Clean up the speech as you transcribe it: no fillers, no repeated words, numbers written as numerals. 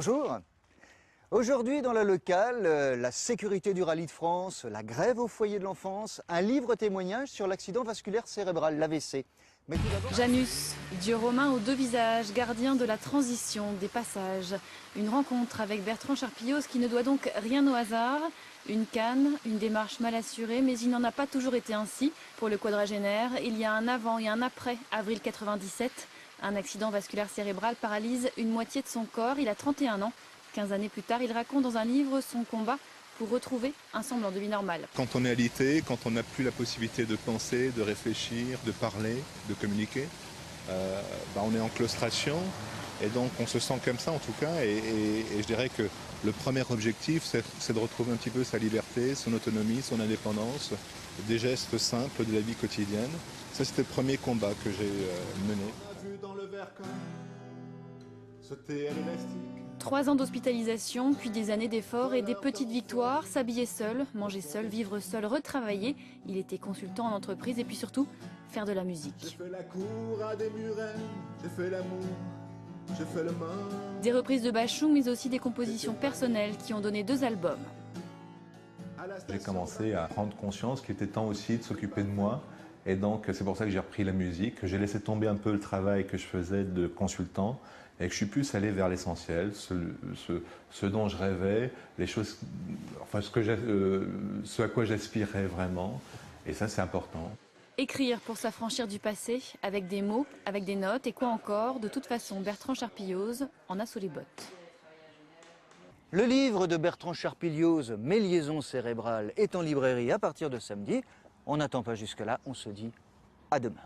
Bonjour. Aujourd'hui dans la locale, la sécurité du rallye de France, la grève au foyer de l'enfance, un livre témoignage sur l'accident vasculaire cérébral, l'AVC. Mais tout d'abord... Janus, dieu romain aux deux visages, gardien de la transition, des passages. Une rencontre avec Bertrand Charpillios qui ne doit donc rien au hasard. Une canne, une démarche mal assurée, mais il n'en a pas toujours été ainsi. Pour le quadragénaire, il y a un avant et un après, avril 97. Un accident vasculaire cérébral paralyse une moitié de son corps. Il a 31 ans. 15 années plus tard, il raconte dans un livre son combat pour retrouver un semblant de vie normale. Quand on est alité, quand on n'a plus la possibilité de penser, de réfléchir, de parler, de communiquer, on est en claustration et donc on se sent comme ça en tout cas et je dirais que le premier objectif c'est de retrouver un petit peu sa liberté, son autonomie, son indépendance, des gestes simples de la vie quotidienne. Ça c'était le premier combat que j'ai mené. On a vu dans le verre sauter à l'élastique. 3 ans d'hospitalisation, puis des années d'efforts et des petites victoires. S'habiller seul, manger seul, vivre seul, retravailler. Il était consultant en entreprise et puis surtout, faire de la musique. J'ai fait la cour à des murets, j'ai fait l'amour, j'ai fait le mort. Des reprises de Bachung, mais aussi des compositions personnelles qui ont donné 2 albums. J'ai commencé à prendre conscience qu'il était temps aussi de s'occuper de moi. Et donc c'est pour ça que j'ai repris la musique, que j'ai laissé tomber un peu le travail que je faisais de consultant et que je suis plus allé vers l'essentiel, ce dont je rêvais, les choses, enfin ce à quoi j'aspirais vraiment. Et ça c'est important. Écrire pour s'affranchir du passé, avec des mots, avec des notes et quoi encore. De toute façon, Bertrand Charpillios en a sous les bottes. Le livre de Bertrand Charpillios, Mes liaisons cérébrales, est en librairie à partir de samedi. On n'attend pas jusque-là, on se dit à demain.